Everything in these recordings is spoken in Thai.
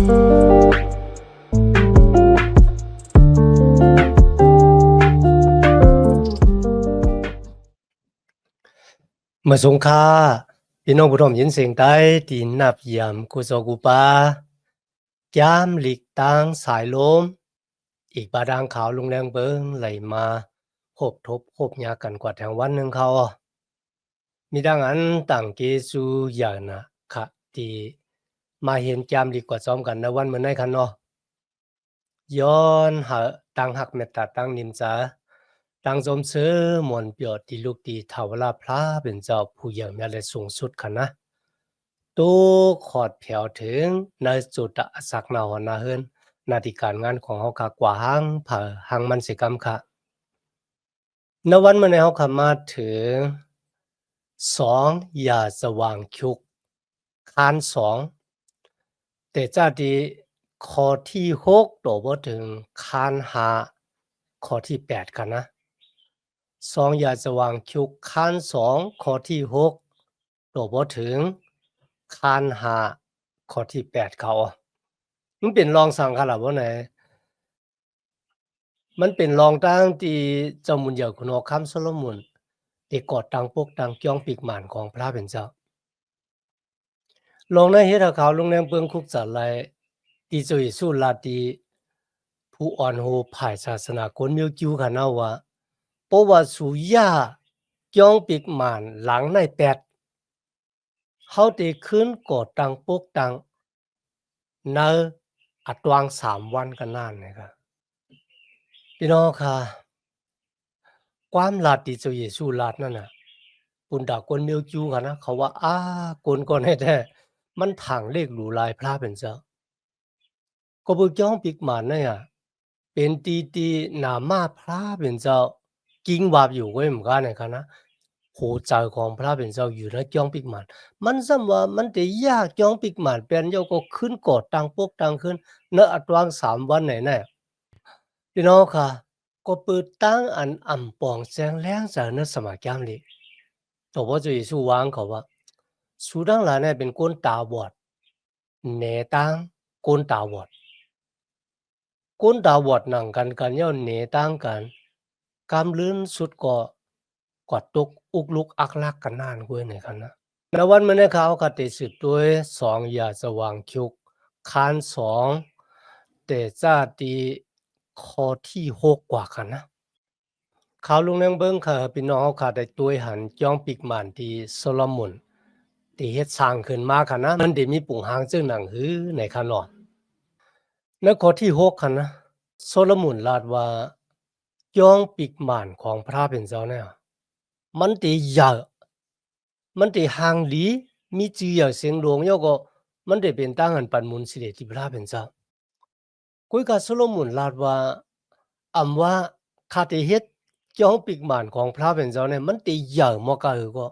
เมื่อสงค่าพี่น้องผู้ชมยินเสียงใต้ตีนนับยามกุศกุปายามหลีกตางสายลมอีกบาดางขาวลงแรงเบิงไหลมาโหบทบโหบยากันกว่าแถววันหนึ่งเขามีดังอันต่างเกสูอย่างนะคะที่มาเห็นจามหลีกกว่าซ้อมกันในวันเมื่อไหร่คันเนาะย้อนหาตังหักเมตตาตังนิมจาตังสมเสือมวลเปียวที่ลูกตีทาวลาพระเป็นเจ้าผู้ใหญ่แม่และสูงสุดคันนะตู้ขอดแผวถึงในจุดสักนาหนาเฮินนาฬิการงานของเขาค่ะกว่าห้างเผอห้างมันสิกรรมค่ะในวันเมื่อในเขาค่ะมาถึง2อย่าสว่างชุกคาน2แต่จ้าดีข้อที่6ตัวบ่ถึงคาน5ข้อที่8กันนะ2อย่าสว่างชุกคาน2ข้อที่6ตัวบ่ถึงคาน5ข้อที่8เขามันเป็นรองสังขละบ่ไหนมันเป็นรองตั้งที่เจ้ามุนเหยาคุณอคัมโซโลมอนที่กอดตังปกตังจ้องปีกหมานของพระเป็นเจ้าลงในเฮ็ดเขาลงแรงเปิงคุกจัดไลที่จะสู้ลาตีผู้อ่อนโหภายศาสนาคนมิวจิวกันเอาว่าเพราะว่าสุยาจ้องปีกหมานหลังในแปดเขาได้ขึ้นกอดตังปกตังในอัตวาง3วันกันนั่นนะครับพี่น้องค่ะความลาดที่เจ้าเยซูลาดนั่นน่ะปุนดากวนเมียวจูกันนะเขาว่ากวนก่อนให้แท้มันถังเลขหรูลายพระเป็นเจ้าก็บุจ้องปิกหมันเนี่ยเป็นตีหนามาพระเป็นเจ้ากิ้งวาบอยู่ไว้เหมือนกันนะครับนะโหใจของพระเป็นเจ้าอยู่ในจ้องปิกหมันมันซ้ำว่ามันจะยากจ้องปิกหมันเป็นเจ้าก็ขึ้นกอดตังปกตังขึ้นเนอัตวาง3วันไหนแน่พี่น้องค่ะก็เปิดตั้งอันอ่ำปองแสงแรงจากเนื้อสมัครแก้มเลยแต่ว่าจะสู้วางเขาว่าสู้ดังหลายเนี่ยเป็นก้นตาบอดเนตังก้นตาบอดก้นตาบอดหนังกันย่อเนตังกันกำลื่นสุดก็กอดตุกอุกลุกอักลักกันนานกว่าในคันนะในวันเมื่อนี้เขาก็ติดสืบด้วย2อย่าสว่างคิกคาน2แต่จ้าตีข้อที่6กว่ากันนะข่าวลงแรงเบิ่งค่ะพี่น้องเขาค่ะได้ตัวยหันจ้องปีกหม่านที่โซโลมอนที่เฮ็ดสร้างขึ้นมาค่ะนะมันได้มีปุ่งหางจึงหนังหือในคันเนาะในข้อที่6ค่ะนะโซโลมอนลาดว่าจ้องปีกหม่านของพระเป็นเจ้าเนี่ยมันได้ใหญ่มันได้ห่างหลีมีจื่ออย่างเสียงหลวงแล้วก็มันได้เป็นตั้งอันปันมุนสิเดที่พระเป็นเจ้ากุยกาโซโลมอนลาดว่าว่าคาติเฮ็ดจ้องปีกหม่านของพระเป็นเจ้าเนี่ยมันได้ใหญ่มากก็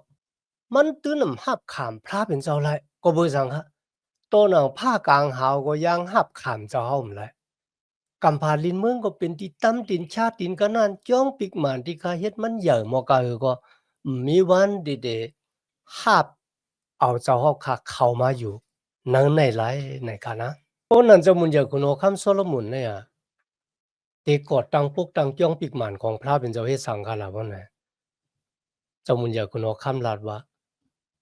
มันตื้อนำหับขามพระเป็นเจ้าไรก็บ่ซังคะตัวหนังผ้ากลางหาวก็ยังหับขามเจ้าเฮาไรกำพาลินเมืองก็เป็นที่ตั้มตินชาตินกันนั่นจ้องปีกหม่านที่คาเฮ็ดมันใหญ่มากก็มีวันเดหับเอาเจ้าเฮาค่ะเข้ามาอยู่นังในไรในกันนะเพราะนั้นเจ้ามุนอยากคุณโอคัมโซโลมอนเนี่ยตีกอดตังปุกตังจ้องปีกหม่านของพระเป็นเจ้าเฮ็ดสังฆาละบ่ไหนเจ้ามุนอยากคุณโอคัมลาดว่า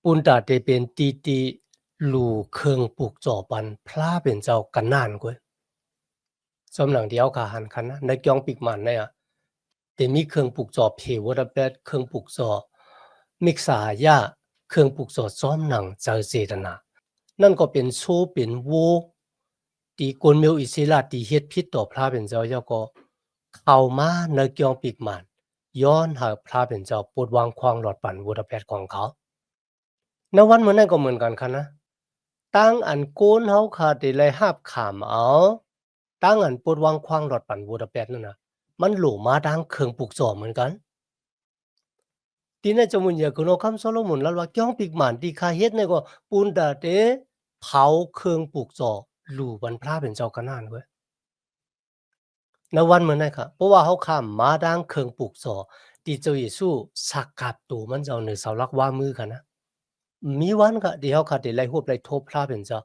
ปุณตาเตเป็นตีลู่เครื่องปลูกจ่อปันพระเป็นเจ้ากันนานกว่าสำหลังเดียวกะหันคันนะในจ้องปีกหม่านเนี่ยแต่มีเครื่องปลูกจ่อเพวดาแปดเครื่องปลูกจ่อมิกษายาเครื่องปลูกจ่อซ้อมหนังเจอเจตนานั่นก็เป็นโซเป็นโวตีกวนเมียวอิสระตีเฮ็ดพิษต่อพระเป็นเจ้าเจ้าก็เข้ามาในจ้องปีกหม่านย้อนหาพระเป็นเจ้าปวดวางควางหลอดปั่นวดาแปดของเขาในวันเหมือนนั้นก็เหมือนกันค่ะนะตั้งอันโกนเฮาขาดได้เลยหาบขามเอาตั้งอันปวดวางควางหลอดปั่นวดาแปดนั่นน่ะมันโหลมาดังเครื่องปลูกจ่อเหมือนกันทีนี้เจ้ามุนอยากคุณเอาคำโซโลมอนแล้วว่าจ้องปีกหม่านที่คาเฮ็ดเนี่ยก็ปูนตาเตเผาเครื่องปลูกจ่อหลู่บรรพระเป็นเจ้ากันนานเว้ยในวันเหมือนนั้นค่ะเพราะว่าเขาข้ามมาดังเครื่องปลูกจ่อที่เจ้าเยซูสักกับตัวมันเจ้าเหนือเสาหลักว่ามือกันนะ มีวันค่ะที่เขาขาดไล่หวบไล่ทบพระเป็นเจ้า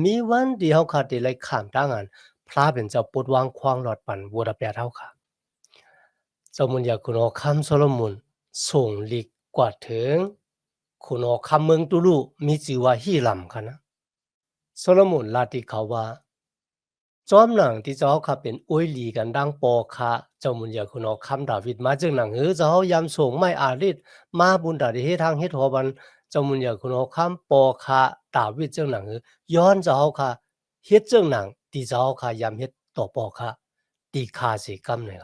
มีวันที่เขาขาดไล่ขามตั้งอันพระเป็นเจ้าปวดวางควางหลอดปันวัวระเปียเท่าค่ะเจ้ามุนอยากคุณอคำโซโลมอนส่งลิกกว่าถึงคุณอคำเมืองตุลุมีจิวาฮีลำค่ะนะโซโลมอนลาติเขาว่าจอมหนังที่เจ้าค่ะเป็นอวยลีกันดังปอค่ะเจ้ามุนอยากคุณอคำดาวิดมาจึงหนังเจ้ายามส่งไม่อาริดมาบุญดาดิเฮทางเฮ็ดหัวบันเจ้ามุนอยากคุณอคำปอค่ะดาวิดจึงหนังย้อนเจ้าค่ะเฮ็ดจึงหนังที่เจ้าค่ะยามเฮ็ดต่อปอค่ะตีคาสิกรรมเนี่ย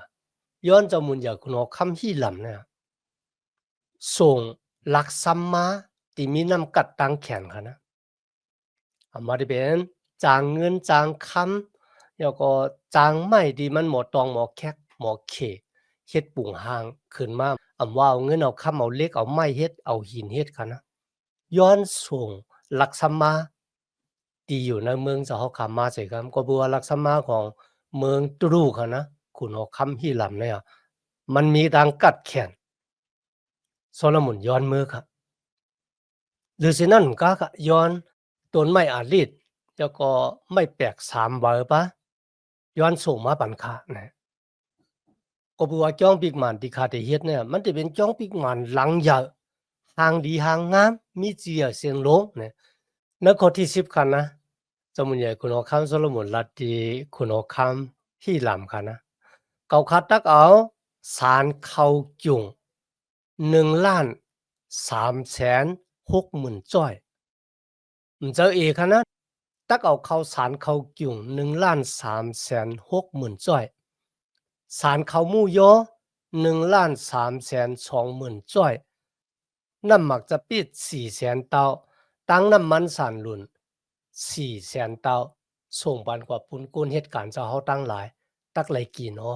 ย้อนเจ้ามุนอยากคุณอคำฮีลำเนี่ยส่งลักซัมมาที่มีน้ำกัดตังแขนค่ะนะอามาได้เป็นจางเงินจางคำแล้วก็จางไม้ที่มันหมอตองหมอแคกหมอเขเฮ็ดปุ่งหางขึ้นมาว่าเอาเงินเอาคำเอาเหล็กเอาไม้เฮ็ดเอาหินเฮ็ดค่ะนะย้อนส่งลักซัมมาที่อยู่ในเมืองจะเฮาขามาใส่กันก็บ่ว่าลักซัมมาของเมืองตรูค่ะนะคุณเอาคำฮีลำเนี่ยมันมีดังกัดแขนโซโลมอนย้อนมือครับหรือฉะนั้นก็ย้อนต้นไม้อาลีดแล้วก็ไม่แปลก3เวอปะย้อนส่งมาปันค่านะก็บอกว่าจ้องปิกมันที่ข้าได้เฮ็ดเนี่ยมันจะเป็นจ้องปิกมันหลังใหญ่หางดีหางงามมีเจียเสียงลงนะในข้อที่10คันนะสมุนใหญ่คุณเอาคำโซโลมอนลัดดีคุณเอาคำที่ลำคันนะเกาคัดตักเอาสารเข้าจุง1,360,000จ้อยมันเจอเอกคันนะตักเอาเข้าสารเข้าจุง1,360,000จ้อยสารเข้าหมู่ยอ1,320,000จ้อยน้ำหมักจะปิด400,000เตาตั้งน้ำมันสารหลุน400,000เตาส่งปันกว่าปุนกุนเหตุการณ์จะเฮาตั้งหลายตักไหลกี่น้อ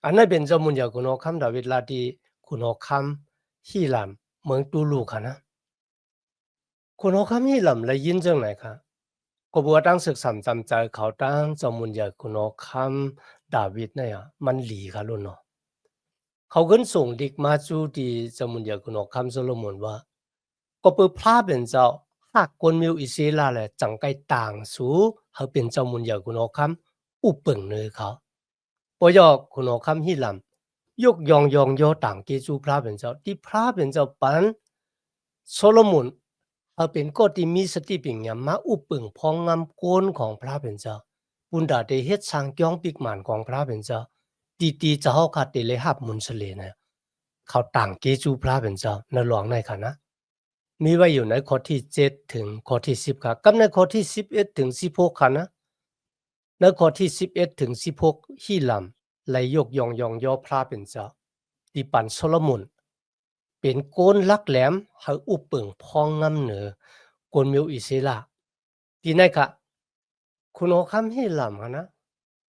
อันนั้นเป็นจมุนยาคุณอคำดาวิดลาดีคุณอคำฮีลำเมืองตูลูค่ะนะคุณอคำฮีลำเลยยินจังไหนคะก็บัวตั้งศึกษาจำใจเขาตั้งจมุนยาคุณอคำดาวิดเนี่ยมันหลีค่ะลุนเนาะเขาขึ้นส่งดิกมาจูดีจมุนยาคุณอคำโซโลมอนว่าก็เปิดพลาเป็นเจ้าหากคนมิวอิเซลาแหละจังไกต่างสูเขาเป็นจมุนยาคุณอคำอุปเปิงเนยเขาปอยอคุณอคำฮีลำยกยองยอต่างเกจูพระเป็นเจ้าที่พระเป็นเจ้าปันโซโลมอนเขาเป็นก็ที่มีสติปัญญามาอุปเปิงพองงามโกนของพระเป็นเจ้าบุญดาเดเฮ็ดสร้างจ้องปิกหมานของพระเป็นเจ้าตีจะเฮาขาดเดเลยหับมุนเสเลนะเขาต่างเกจูพระเป็นเจ้าในหลวงในค่ะนะมีไว้อยู่ในข้อที่7ถึงข้อที่10ค่ะกับในข้อที่11ถึง16ค่ะนะในข้อที่11ถึง16ฮีลำไหลยกยองยอพระเป็นเจ้าที่ปันโซโลมอนเป็นโกนลักแหลมให้อุปเปิงพองงำเหนือโกนมิวอิเซลาที่ไหนค่ะคุณโอคำฮีลำค่ะนะ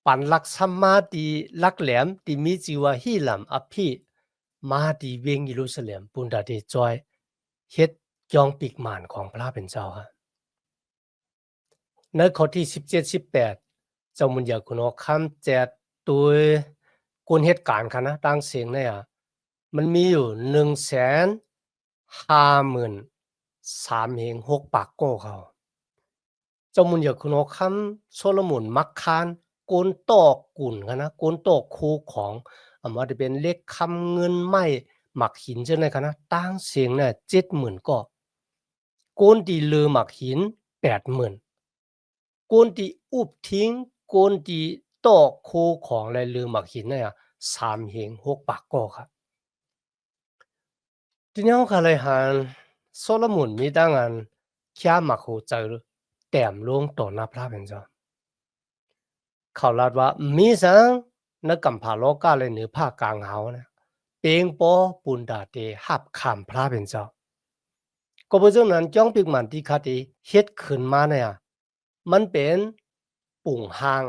ปันลักสัมมาตีลักแหลมที่มีจิวาฮีลำอภิมาดีเวงยิรูซาเล็มปุนดาเดจอยเฮ็ดจองปีกหมานของพระเป็นเจ้าค่ะในข้อที่17-18เจ้ามุนอยากคุณอคำแจดตัวกุนเหตุการณ์ค่ะนะตั้งเสียงเนี่ยมันมีอยู่153,600ปากโก้เขาเจ้ามุนอยากคุณอคำโซโลมอนมักคานโกนตอกกุ่นค่ะนะโกนตอกคูของว่าจะเป็นเลขคำเงินไม้หมักหินจังได๋ค่ะนะตั้งเสียงเนี่ย70,000ก็โกนที่ลือหมักหิน80,000โกนที่อุบทิ้งโกนที่ตอกโคของและลือหมักหินเนี่ย3,600ปากก็ครับทีนี้เราก็เลยหันโซโลมอนมีดังอันแค่มักโหเจอแต้มลงต่อหน้าพระเป็นเจ้าเขาลาดว่ามีสังนักกำพาโลกาเลยเหนือภาคกลางเฮานะเปงปอปุนดาเตหับขามพระเป็นเจ้าก็เพราะฉะนั้นจ้องปิกมันที่คาติเฮ็ดขึ้นมาเนี่ยมันเป็นปุ่งหาง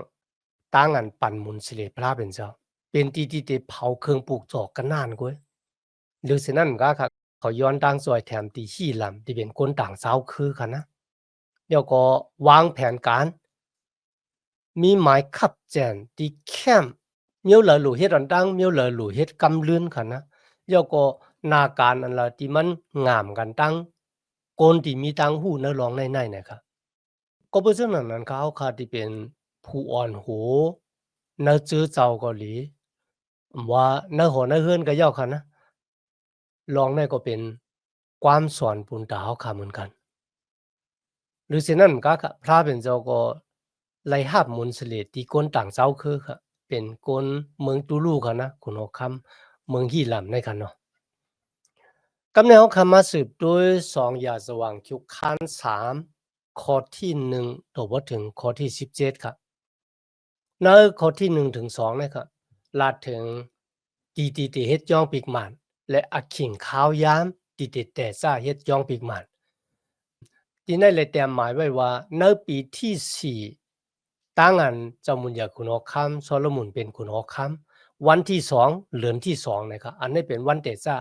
ตั้งอันปั่นมุนสิเลพระเป็นเจ้าเป็นที่เตเผาเครื่องปลูกจอกกันนานกว่าหรือฉะนั้นก็ค่ะเขาย้อนดังซอยแถมที่ขี้ลำที่เป็นคนต่างชาวคือกันนะแล้วก็วางแผนการมีหมายขับแจนที่แคมเมียวเหลอหลู่เฮ็ดอันดังเมียวเหลอหลู่เฮ็ดกำลื่นค่ะนะแล้วก็หน้าการอันละที่มันงามกันตั้ง คนที่มีตังหู้เนื้อร้องในนะครับก็เพราะฉะนั้นเขาขาที่เป็นผู้อ่อนโหเนื้อจื้อเจ้าก็หลีว่าเนื้อหอเนื้อเฮือนก็ย่อค่ะนะลองในก็เป็นความสอนปุนตาเขาขาเหมือนกันหรือเช่นนั้นก็พระเป็นเจ้าก็ไล่หับมุนเสลดที่คนต่างเจ้าคือค่ะเป็นคนเมืองตูลูค่ะนะคุณหอกคำเมืองฮีลำในกันเนาะ กำเนิดของคำมาสืบด้วย2อย่าสว่างคิวคัน3ข้อที่1ตัวถึงข้อที่17ครับในข้อที่1ถึง2นะครับลาดถึงตีตีติเฮ็ดย่องปีกหมันและอักขิงข้าวยามตีติแต่ซ่าเฮ็ดย่องปีกหมันที่ในเลยเตรียมหมายไว้ว่าในปีที่4ตั้งอันเจ้ามุญญาคุณอคัมโซโลมอนเป็นคุณอคัมวันที่2เดือนที่2นะครับอันนี้เป็นวันเตซ่า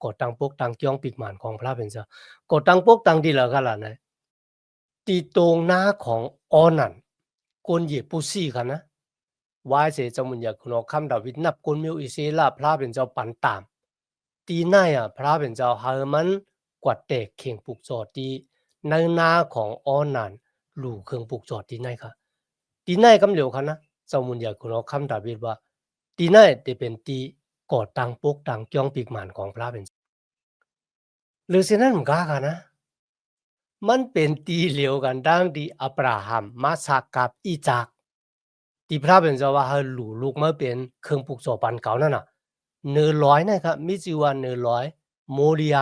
ก่อตั้งปกตั้งย่องปีกหมันของพระเป็นเจ้าก่อตั้งปกตั้งดีแล้วก็ล่ะนะตีตรงหน้าของออนันกวนเหยียปูซี่ค่ะนะวายเสจมุญญาคุณอคัมดาวิดนับกวนมิวอิเซลาพระเป็นเจ้าปันตามตีหน้าพระเป็นเจ้าฮาร์มันกวาดเตกเข่งปุกจอตีในหน้าของออนันหลู่เครื่องปุกจอตีไหนค่ะตีไหนกำเหลียวค่ะนะเจ้ามุญญาคุณอคัมดาวิดว่าตีไหนจะเป็นตีก่อตั้งปกตั้งจ้องปีกหมันของพระเป็นหรือเช่นนั้นมันก็ค่ะนะมันเป็นตีเหลียวกันดังที่อับราฮัมมาสักกับอีจากที่พระเป็นเจ้าว่าให้หลู่ลูกมาเป็นเครื่องปลูกสอปันเก่านั่นน่ะเนื้อร้อยนะครับมิจิวันเนื้อร้อยโมเรีย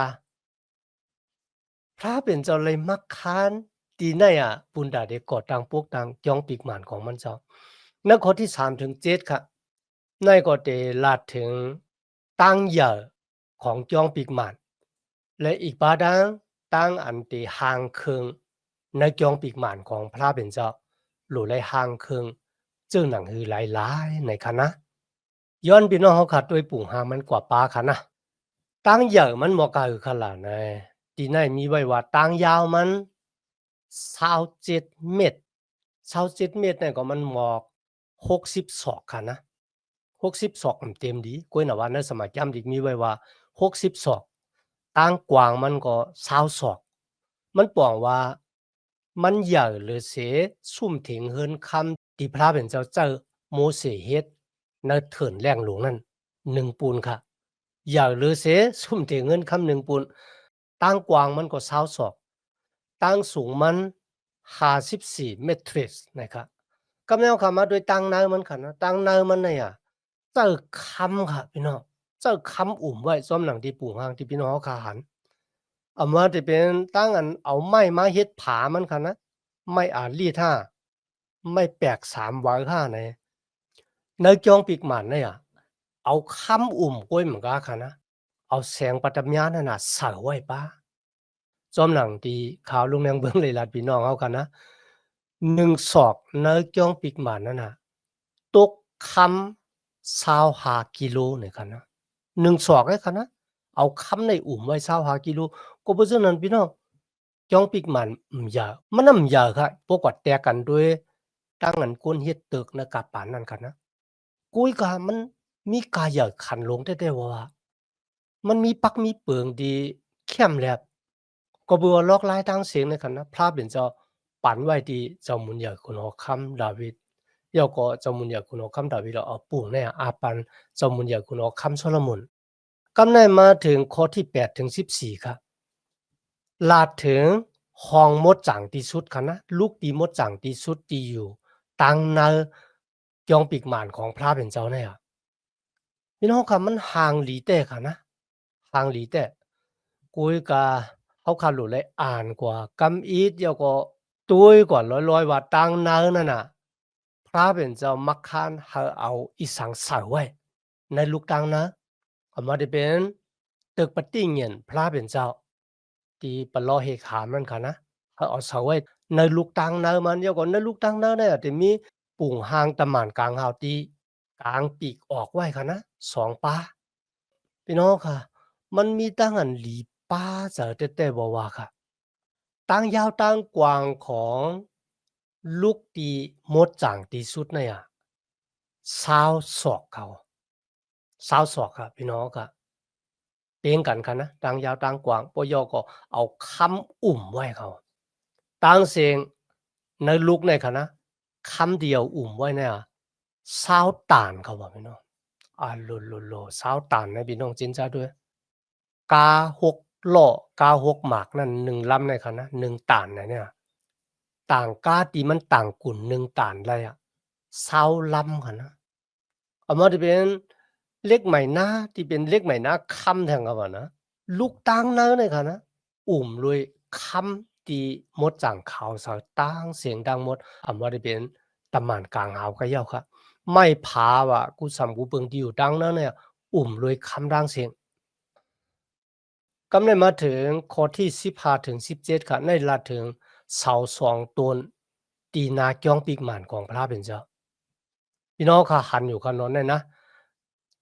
พระเป็นเจ้าเลยมักคานตีในปุณดาเดก่อตั้งพวกตั้งจ้องปีกหมานของมันเจ้าในข้อที่3ถึง7ครับในก็เตลาดถึงตั้งเหย่อของจ้องปีกหมานและอีกบาดังตั้งอันตีห่างเคืองในจ้องปีกหมานของพระเป็นเจ้าหรือเลยห่างเคืองจึงหนังหือหลายๆในคณะย้อนพี่น้องเขาขัดด้วยปุ่งหามันกว่าปลาค่ะนะตั้งเหย่อมันบอกกาคือขลาดในตีในมีไว้ว่าตั้งยาวมัน27เมตร27เมตรเนี่ยก็มันหมอก60ศอกค่ะนะ60ศอกเต็มดีก้อยน่ะว่าในสมัยจำดิกมีไว้ว่า60ศอกตั้งกว้างมันก็20ศอกมันปองว่ามันใหญ่หรือเสซุ่มถิงเฮินคำที่พระเป็นเจ้าเจ้าโมเสเฮ็ดในเถินแรงหลวงนั้น1ปูนค่ะใหญ่หรือเสซุ่มถิงเฮินคำ1ปูนตั้งกว้างมันก็20ศอกตั้งสูงมัน54เมตรนะครับกำแนวคำมาโดยตั้งเนินมันค่ะนะตั้งเนินมันเนี่ยเจ้าคำค่ะพี่น้องเจ้าคำอุ่มไว้ซ้อมหนังที่ปู่ห้างที่พี่น้องเขาขาหันเอามาที่เป็นตั้งอันเอาไม้มาเฮ็ดผามันค่ะนะไม่อาจลี่ท่าไม่แปลก3วาค่าในในจองปีกหมันเนี่ยเอาคำอุ่มก้อยเหมือนกันค่ะนะเอาแสงปัตมญานั่นน่ะใส่ไว้ป้าจอมหนังที่ข่าวลุงแดงเบิ่งเลยล่ะพี่น้องเฮากันนะ1ศอกในจองปีกหมันนั่นน่ะตกคำ25กิโลเนี่ยค่ะนะ1ศอกเลยค่ะนะเอาคำในอุ่มไว้25กิโลก็เพราะฉะนั้นพี่น้องจ้องปีกหมันยาวมันนำยาวค่ะปกติแตกกันด้วยตั้งอันก้นเฮ็ดตึกนะกับปานนั้นค่ะนะกุยกะมันมีกาใหญ่ขันลงแท้ๆว่ามันมีปักมีเปิงดีเข้มแลบก็เบื่อลอกลายทางเสียงในคันนะพระเป็นเจ้าปันไว้ที่เจ้ามุญญาคุณอคัมดาวิดยอก็เจ้ามุญญาคุณอคัมดาวิดเอาปู่เนี่ยอาปันเจ้ามุญญาคุณอคัมโซโลมอนกำในมาถึงข้อที่8ถึง14ครับลาดถึงห้องมดจังที่สุดค่ะนะลูกตีมดจังที่สุดที่อยู่ตั้งในยองปีกหมานของพระเป็นเจ้าเนี่ยพี่น้องครับมันห่างหลีแต่ค่ะนะห่างหลีแต่กุยกาเขาคาหลุเลยอ่านกว่ากำอีดเดียวก็ตุ้ยกว่าร้อยว่าตั้งเนินนั่นน่ะพระเป็นเจ้ามักคานเอาอีสังใส่ไว้ในลูกตังนะเอามาได้เป็นตึกปฏิเงียนพระเป็นเจ้าที่ปะลอเฮขามนั่นค่ะนะเขาเอาใส่ไว้ในลูกตังเนินมันเดียวก่อนในลูกตังเนินเนี่ยจะมีปุ่งหางตะหม่านกลางหาวตีกลางปีกออกไว้ค่ะนะ2ปาพี่น้องค่ะมันมีตั้งอันหลีป้าเจอแต่บ่ว่าค่ะ ตั้งยาวตั้งกว้างของลูกตีมดจังที่สุดเนี่ย20ศอกเขา20ศอกครับพี่น้องครับ เป็นกันค่ะนะต่างยาวต่างกว้างปยก็เอาคำอุ่มไว้เขาต่างเสียงในลุกในค่ะนะคำเดียวอุ่มไว้เนี่ยซาวตานเขาบอกพี่น้องโลซาวตานนะพี่น้องจินจ้าด้วยกาหกล้อกาหกหมากนั่นหนึ่งลำในค่ะนะหนึ่งตานนะเนี่ยต่างกาตีมันต่างกุ่นหนึ่งตานอะไรซาวลำค่ะนะเอามาที่เป็นเลขใหม่หน้าที่เป็นเลขใหม่หน้าคำแทงเขาบอกนะลูกตังเนอเนี่ยค่ะนะอุ่มเลยคำที่มดจังขาวสาวตังเสียงดังหมดเอามาที่เป็นตำหมันกลางหาวก็เย้าค่ะไม่พาว่ะกูสำกูเปิงที่อยู่ดังนั้นเนี่ยอุ่มเลยคำดังเสียงกำเนิดมาถึงข้อที่15ถึง17ค่ะในละถึงเสาสองตนตีนาจ้องปีกหมานของพระเป็นเจ้าพี่น้องค่ะหันอยู่กันนอนเนี่ยนะ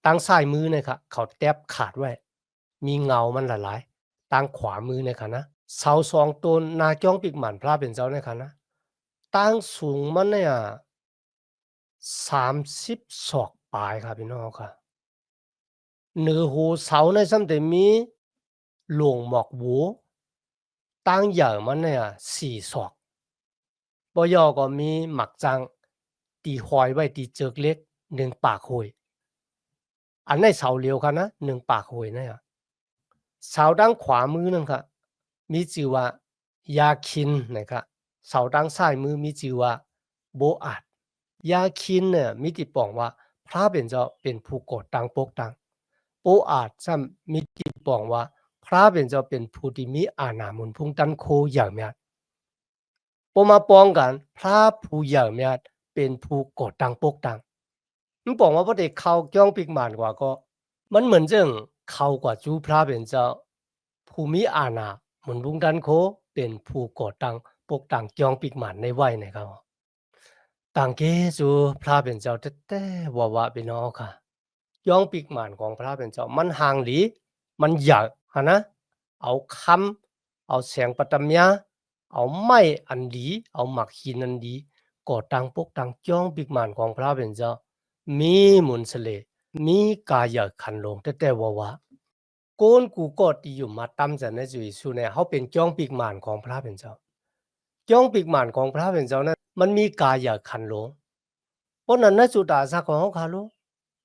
ตั้งซ้ายมือเนี่ยค่ะเขาแทบขาดไว้มีเงามันหลายๆตั้งขวามือเนี่ยค่ะนะเสาสองตนนาจ้องปีกหมานพระเป็นเจ้าเนี่ยค่ะนะตั้งสูงมันเนี่ย30ศอกปลายค่ะพี่น้องค่ะเหนือหูเสาในซ้ำแต่มีหลวงหมอกหูตั้งใหญ่มันเนี่ย4ศอกปยอก็มีหมักจังตีหอยไว้ตีเจิกเล็ก1ปากหอยอันในเสาเลียวค่ะนะ1ปากหอยเนี่ยเสาด้านขวามือนั่นค่ะมีชื่อว่ายาคินนะครับเสาด้านซ้ายมือมีชื่อว่าโบอาจยาคินเนี่ยมีติปองว่าพระเป็นเจ้าเป็นผู้ก่อตั้งปกตั้งโบอาจซ้ำมีติปองว่าพระเป็นเจ้าเป็นผู้ที่มีอาณามุนพุ่งตันโคอย่างเมียปมาปองกันพระผู้อย่างเมียเป็นผู้ก่อตั้งปกตั้งมันบอกว่าพระเด็กเขาจ้องปิกหมานกว่าก็มันเหมือนเรื่องเขากว่าจูพระเป็นเจ้าภูมิอาณาเหมือนบุงดันโคเป็นผู้ก่อตั้งปกตั้งจ้องปิกหมานในไว้นะครับต่างเกจูพระเป็นเจ้าแต่ว่าเป็นน้อค่ะย่องปิกหมานของพระเป็นเจ้ามันห่างหลีมันอยากฮะนะเอาคำเอาแสงปฐมยาเอาไม้อันดีเอาหมักหินอันดีก่อตั้งปกตั้งจ้องปิกหมานของพระเป็นเจ้ามีมุนสเลมีกายขันลงแต่ว่าโกนกูก็ที่อยู่มาตั้มจะในจุยสุเนี่ยเขาเป็นจ้องปีกหมานของพระเป็นเจ้าจ้องปีกหมานของพระเป็นเจ้านั้นมันมีกายขันลงเพราะนั้นในจุดอาสาของเขาคารุ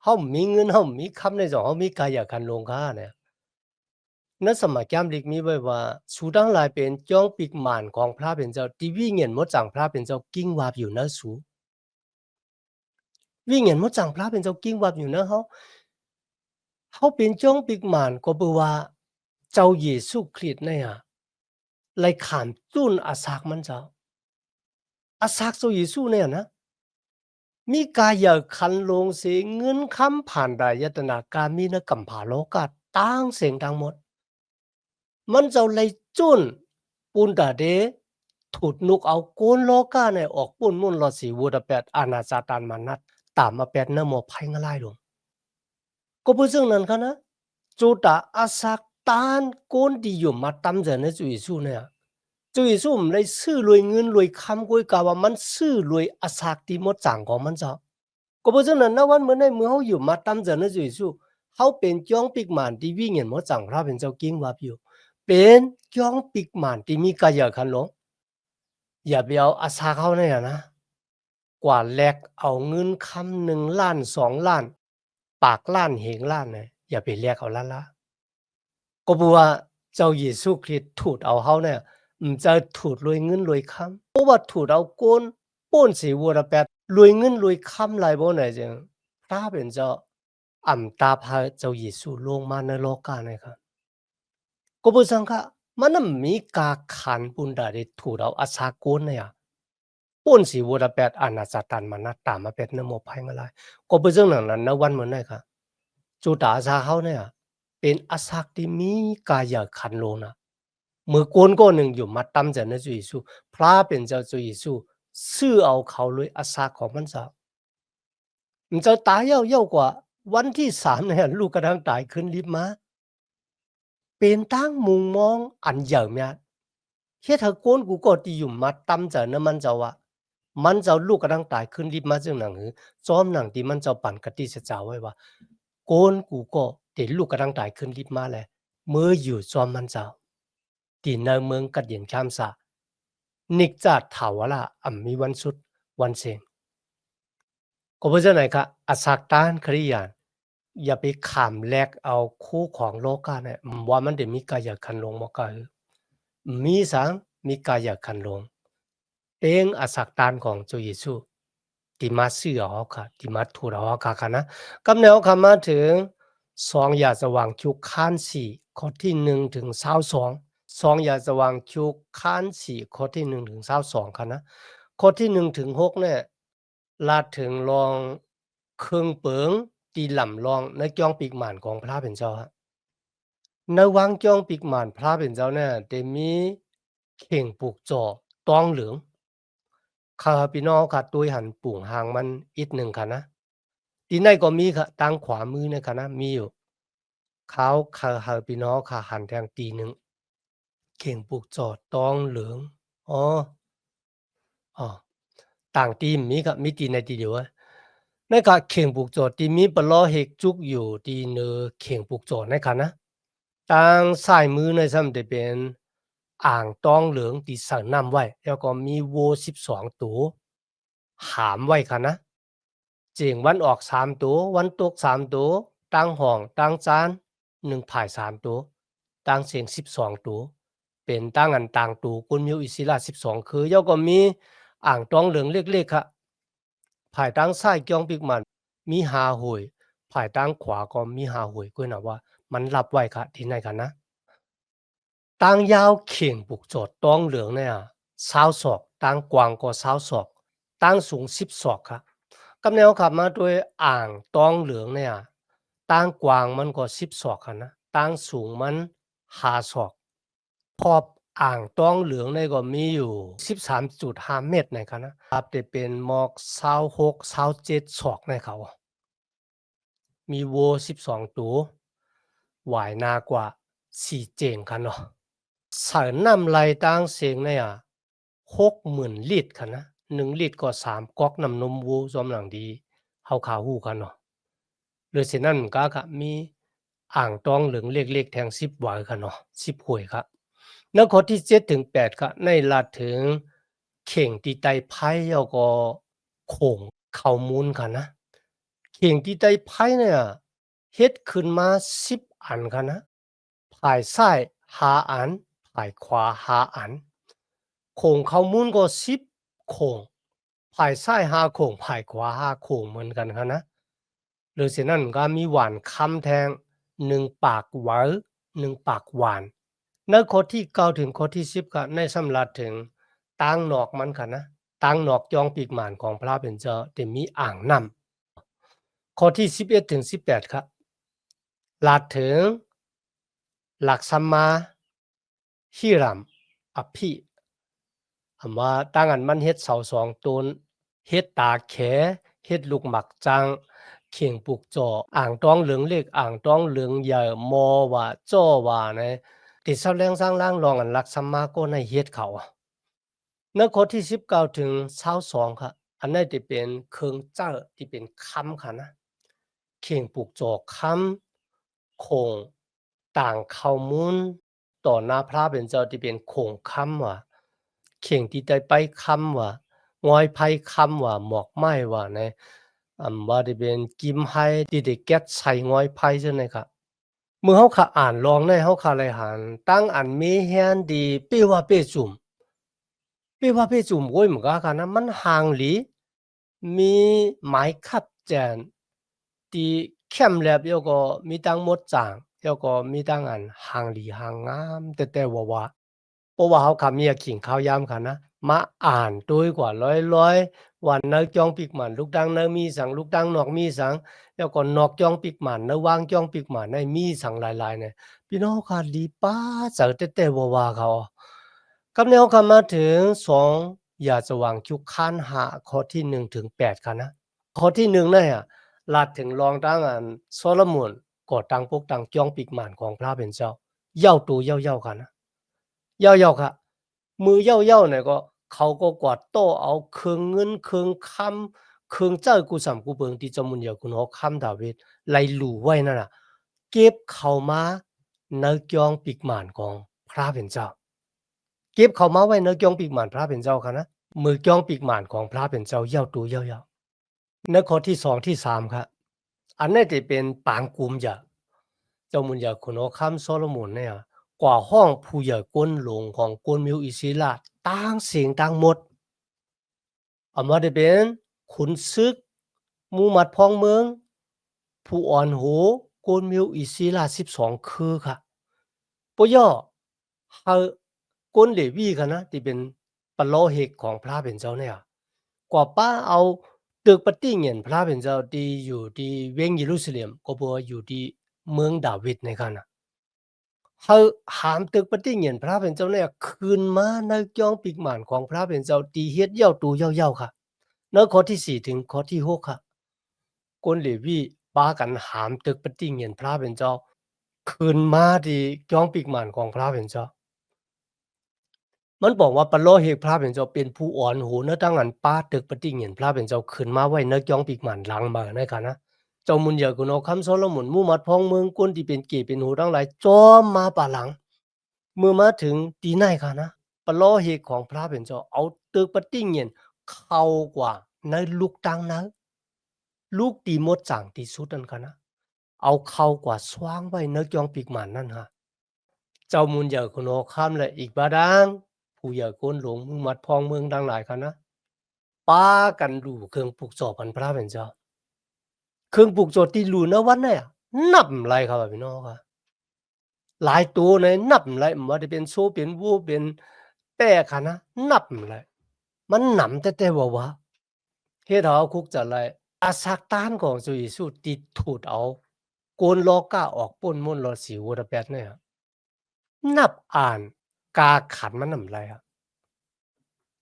เขามีเงินเขามีคำในจอเขามีกายขันลงค่ะเนี่ยนั่นสมัยแกมลิกมีไว้ว่าสูดังหลายเป็นจ้องปีกหมานของพระเป็นเจ้าที่วิ่งเงินมดจังพระเป็นเจ้ากิ้งวาบอยู่นะสูวิ่งเงินมดจังพระเป็นเจ้ากิ้งวาบอยู่นะเขาเป็นจ้องปีกหมานก็แปลว่าเจ้าเยซูคริสต์เนี่ยไล่ขามจุนอาสากมันเจ้าอาสากเจ้าเยซูเนี่ยนะมีกายคันลงเสียเงินคำผ่านใดยตนาการมีนกัมผาโลกาตั้งเสียงดังหมดมันเจ้าไล่จุนปุนดาเดถูดนุกเอาโกนโลกาเนี่ยออกปุ่นมุ่นลอสีวูดาแปดอาณาซาตานมานัดตามมาแปดเนโมไพงไล่ลงก็เพื่อซึ่งนั้นค่ะนะจูตาอาศักตานโกนดีอยู่มาตำเจในจุยสู้เนี่ยจุยสู้มันเลยซื้อรวยเงินรวยคำกุยกาว่ามันซื้อรวยอาศักที่มดจังของมันเจ้าก็เพื่อซึ่งนั้นนะวันเมื่อในเมื่อเขาอยู่มาตำเจในจุยสู้เขาเป็นจ้องปิกหมันที่วิ่งเงินมดจังพระเป็นเจ้ากิ้งว่าอยู่เป็นจ้องปิกหมันที่มีกายขันหลงอย่าไปเอาอาศักเขาเนี่ยนะกว่าแลกเอาเงินคำ1 ล้าน2 ล้านปากล้านเหงล้านเนี่ยอย่าไปแลกเอาละก็บอกว่าเจ้าเยซูคริสต์ถูดเอาเขาเนี่ยจะถูดรวยเงินรวยคำเพราะว่าถูดเอาโกนป้นสีวัวระแปดรวยเงินรวยคำหลายบ่ไหนจังพระเป็นเจ้าตาพาเจ้าเยซูลงมาในโลกาเนี่ยครับก็บอกสังฆะมันมีกาขันปุนดาได้ถูดเอาอาสาโกนเนี่ยป้นสีวัวระแปดอาณาจักรมันนะตามมาเป็ดนโมภัยมาลายก็เป็นเรื่องนั้นนะวันเหมือนไหนครับจูตาอาสาเขาเนี่ยเป็นอาศักที่มีกายขันโลนะเมื่อโกนก็หนึ่งอยู่มาตั้มจะในจุยสูพระเป็นเจ้าจุยสูซื้อเอาเขาเลยอาศักของมันจะมันจะตายเย้ากว่าวันที่3เนี่ยลูกกระดังตายขึ้นลิฟต์มาเป็นตั้งมุงมองอันใหญ่เมียเฮ็ดให้โกนกูก็ที่อยู่มาตั้มจะเนี่ยมันจะว่ามันจะลูกกระดังตายขึ้นลิฟต์มาจึงหนังหือจอมหนังที่มันจะปั่นกติเสจ้าไว้ว่าโกนกูก็เดี๋ยวลูกกระดังตายขึ้นลิฟต์มาแหละ มืออยู่จอมมันเจ้าตีในเมืองกัดเย็นข้ามสะนิกจัดถาวละมีวันสุดวันเสงก็เพราะฉะนั้นค่ะอาศักตานคริยานอย่าไปขามแลกเอาคู่ของโลกาเนี่ยว่ามันเดี๋ยวมีกายคันลงมากามีสังมีกายคันลงเองอาศักตานของจุยิสุติมาเสือหอค่ะติมาถูรหอค่ะนะกำเนิดคำมาถึงสองอย่าสว่างคิวค้านสี่ข้อที่1ถึง22สองอย่าสว่างคิวค้านสี่ข้อที่1ถึง22ค่ะนะข้อที่1ถึง6เนี่ยลาดถึงลองเครื่องเปิงตีหล่ำลองในจ้องปีกหมานของพระเป็นเจ้าฮะในวังจ้องปีกหมานพระเป็นเจ้าเนี่ยจะมีเข่งปลูกจอตองเหลืองข้าพี่น้องค่ะตุยหันปุ่งหางมันอีกหนึ่งค่ะนะทีในก็มีค่ะทางขวามือเนี่ยค่ะนะมีอยู่เขาข้าพี่น้องค่ะหันทางตีหนึ่งเข่งปลูกจอตองเหลืองอ๋ออ๋อต่างตีมีค่ะมีตีในตีเดียวในค่ะเข่งปลูกจอตีมีปลอเฮกจุกอยู่ตีเนอเข่งปลูกจอในค่ะนะ ทางซ้ายมือในซ้ำจะเป็นอ่างตองเหลืองที่ใส่น้ำไว้แล้วก็มีวัว12ตัวหามไว้ค่ะนะเจียงวันออก3ตัววันตก3ตัวตั้งห้องตั้งจาน1ผาย3ตัวตั้งเสียง12ตัวเป็นตั้งอันต่างตัวกุนมิวอิศิลา12คือแล้วก็มีอ่างตองเหลืองเล็กๆค่ะภายตั้งซ้ายเกียงปิกมันมี5หุยภายตั้งขวาก็มี5หุยก็นะว่ามันรับไว้ค่ะที่ไหนกันนะ ตั้งยาวเข่งบุกโจดต้องเหลืองเนี่ย20ศอกตั้งกว้างก็20ศอกตั้งสูง10ศอกครับกำแนวขับมาโดยอ่างต้องเหลืองเนี่ยตั้งกว้างมันก็10ศอกครับนะตั้งสูงมัน5ศอกขอบอ่างต้องเหลืองเนี่ยก็มีอยู่13.5เมตรนะครับนะครับจะเป็นหมอก26 27ศอกในเขามีวัว12ตัวหวายนากว่า4เจงคันเนาะ สารน้ำไหลต่างเสียงเนี่ย60,000ลิตรค่ะนะ1ลิตรก็3ก๊อกน้ำนมวัวจอมหลังดีเฮาขาฮู้กันเนาะหรือฉะนั้นก็ค่ะมีอ่างตองเหลืองเล็กๆแทง10หวายค่ะเนาะ10ถ้วยครับในข้อที่7ถึง8ค่ะในลาดถึงเข่งตีไตไผ่แล้วก็โข่งเข้ามูลค่ะนะเข่งตีไตไผ่เนี่ยเฮ็ดขึ้นมา10อันค่ะนะ ผายซ้าย5อันผายขวา5อันโข่งเข้ามุ้นก็10โข่งผายซ้าย5โข่งผายขวา5โข่งเหมือนกันครับนะหรือฉะนั้นก็มีหวานคำแทง1ปากหวาน1ปากหวานในข้อที่9ถึงข้อที่10ก็ในสำหรับถึงตั้งนอกมันค่ะนะตั้งนอกจองปีกหมานของพระเป็นเจ้าจะมีอ่างน้ำข้อที่11ถึง18ครับลาดถึง ลักษมาฮิรัมอภิว่าตั้งอันมันเฮ็ดเสา2ต้นเฮ็ดตาแขเฮ็ดลูกหมักจังเข่งปลูกจ่ออ่างต้องเหลืองเล็กอ่างต้องเหลืองใหญ่มอว่าจ้อว่านะติดเสาแรงสร้างล่างรองอันลักษมาก็ในเฮ็ดเขาในข้อที่19ถึง22ค่ะอันนั้นจะเป็นเครื่องเจ้าที่เป็นคำค่ะนะเข่งปลูกจ่อคำโคงต่างเข้ามุนต่อหน้าพระเป็นเจ้าที่เป็นโคงคำว่าเข่งที่ได้ไปคำว่างอยไผคำว่าหมอกไม้ว่านะว่าที่เป็นกิมไฮที่ได้แก๊สใส่งอยไผจังได๋ครับเมื่อเฮาค่ะอ่านลองในเฮาค่ะเลยหันตั้งอันมีแฮนดีเป้ว่าเป้จุ่ม เป้ว่าเป้จุ่มโอ้ยเหมือนกันค่ะนะมันห่างหลีมีหมายคัดแจนที่เข้มแลบแล้วก็มีตั้งหมดจางแล้วก็มีตั้งอันห่างหลีห่างงามแต่ว่าเพราะว่าเขาคำมีขิงข้าวยามค่ะนะมาอ่านโดยกว่าร้อยๆวันเนกจ้องปิกหมันลูกดังเนมีสังลูกดังนอกมีสังแล้วก็นอกจ้องปิกหมันเนวางจ้องปิกหมันในมีสังหลายๆเนี่ยพี่น้องค่ะดีป้าเจอแต่ว่าเขากับแนวคำมาถึง2อย่าสว่างชุกค้านหาข้อที่1ถึง8ค่ะนะข้อที่1เนี่ยลาดถึงรองตั้งอันโซโลมอนก่อตั้งพวกตั้งจ้องปิกหมันของพระเป็นเจ้าเย้าตูเย้าๆค่ะนะ เย้าๆค่ะมือเย้าๆเนี่ยก็เขาก็กวาดโต้เอาเครื่องเงินเครื่องคำเครื่องเจ้ากูสำกูเบิงที่เจ้ามุนเหยียวคุณหอคำดาเวดไหลหลู่ไว้นั่นน่ะเก็บเข้ามา ในกองปีกหมานของพระเป็นเจ้าเก็บเข้ามาไว้ในกองปีกหมานพระเป็นเจ้าค่ะนะมือกองปีกหมานของพระเป็นเจ้าเย้าตูเย้าๆในข้อที่2ที่3ครับอันนี้จะเป็นปางกุมอย่าเจ้ามุญญาคุณอคัมโซโลมอนเนี่ยกว่าห้องผู้ใหญ่ก้นหลงของก้นมิวอิสราต่างเสียงต่างหมดอามาได้เป็นขุนศึกหมู่หมัดพ้องเมืองผู้อ่อนโหก้นมิวอิสรา12คือค่ะปย่อเฮาก้นเลวีค่ะนะที่เป็นปะโลเหกของพระเป็นเจ้าเนี่ยกว่าป้าเอาตึกปฏิเงียนพระเป็นเจ้าที่อยู่ที่เวียงเยรูซาเล็มก็บอกว่าอยู่ที่เมืองดาวิดในกันน่ะเฮาหามตึกปฏิเงียนพระเป็นเจ้าเนี่ยคืนมาในจองปีกหมานของพระเป็นเจ้าที่เฮ็ดเย้าตูเย้าๆค่ะในข้อที่4ถึงข้อที่6ค่ะคนเลวีพากันหามตึกปฏิเงียนพระเป็นเจ้าคืนมาที่จองปีกหมานของพระเป็นเจ้า มันบอกว่าปะโลเฮกพระเป็นเจ้าเป็นผู้อ่อนโหนตั้งอันป้าตึกปฏิเงียนพระเป็นเจ้าขึ้นมาไว้นึกย่องปีกหมันหลังมาในกันนะเจ้ามุนเหยากุนเอาคำโซโลมอนมู่มัดพ้องเมืองก้นที่เป็นเกเป็นหูทั้งหลายจอมมาป่าหลังเมื่อมาถึงตีไหนค่ะนะปะโลเฮกของพระเป็นเจ้าเอาตึกปฏิเงียนเข้ากว่าในลูกตังนั้นลูกตีหมดจ่างที่สุดนั่นค่ะนะเอาเข้ากว่าสว่างไว้นึกย่องปีกหมันนั่นฮะ เจ้ามุนเหยาคุณโอข้ามและอีกบาดังผู้เหยาก้นหลงมึงมัดพองเมืองดังหลายกันนะป้ากันดูเครื่องปลูกจอพันพระเป็นเจ้าเครื่องปลูกจอที่รูนะวันเนี่ยนับไรครับพี่น้องครับหลายตัวในนับไรว่าจะเป็นโซเป็นวูเป็นแป้ค่ะนะนับไรมันหนำแต่ว่าเฮ็ดเอาคุกจะไรอาศักตานของสุอิสุติดถูดเอาโกนลอก้าออกป้นม่นรอสิวระแปดเนี่ยนับอ่านกาขันมันนำไรอะ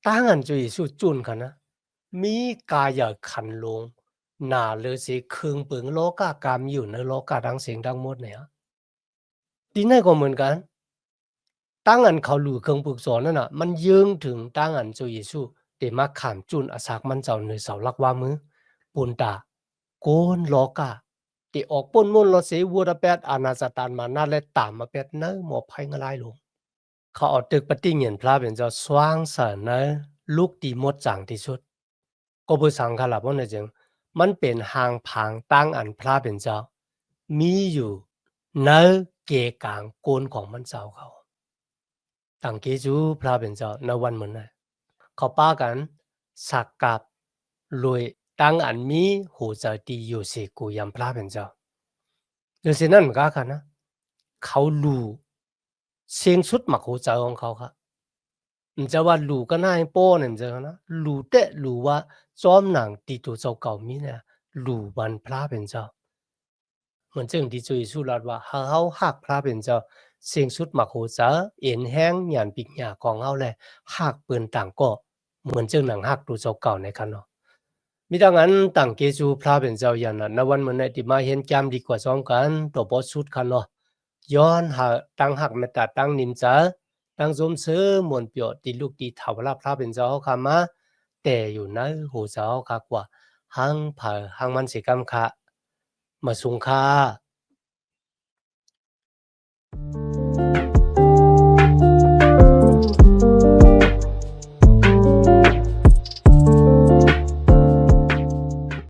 ตั้งอันจุยสุจุนกันนะมีกายขันลงหนาเลยสิคืงเปิงโลกากามอยู่ในโลกาดังเสียงดังหมดเนี่ยที่ไหนก็เหมือนกันตั้งอันเขาหลู่เครื่องปรึกษอนนั่นน่ะมันยึงถึงตั้งอันจุยสุเดมาขามจุนอาศักมันเจ้าในเสาลักว่ามือปุนตาโกนโลกาที่ออกป้นมุ่นรเสวัวระแปดอาณาสตานมานาและตามมาเป็ดเนื้อหมอภัยงลายลง เขาเอาตึกปฏิเงียนพระเป็นเจ้าสว่างสรรนะลูกตีหมดจังที่สุดก็บ่สังขละบ่นะจึงมันเป็นหางผางตั้งอันพระเป็นเจ้ามีอยู่ในเกกลางโกนของมันเจ้าเขาตั้งเกจูพระเป็นเจ้าในวันเหมือนนั้นเขาป้ากันสักกับรวยตั้งอันมีหูใจดีอยู่เสกูยำพระเป็นเจ้าโดยเช่นนั้นก็ค่ะนะเขารู้เสียงสุดหมักหูใจของเขาครับ 唔就話路跟那波呢，唔就啦，路的路ว่าจอมหนังตีตัวเจ้าเก่ามีเนี่ย路วันพระเป็นเจ้าเหมือนจึงที่จุยสุรัตว่าเขาหักพระเป็นเจ้าเสียงสุดมักโหจาเอ็นแห้งหยานปิกหยาของเขาแหละหักปืนต่างก็เหมือนจึงหนังหักตัวเจ้าเก่าในคันเนาะมีดังนั้นต่างเกจูพระเป็นเจ้าอย่างนั้นในวันเหมือนในที่มาเห็นแกมดีกว่าซ้อมกันตัวบอสสุดคันเนาะย้อนหาตั้งหักเมตตาตั้งนินจา ตั้งสมเสอมวนเปียวติลูกตีถาวรพระเป็นเจ้าค่ะมาแต่อยู่ในหูเจ้าค่ะกว่าหังเผาหังมันสิกรรมค่ะมาสุงค่ะ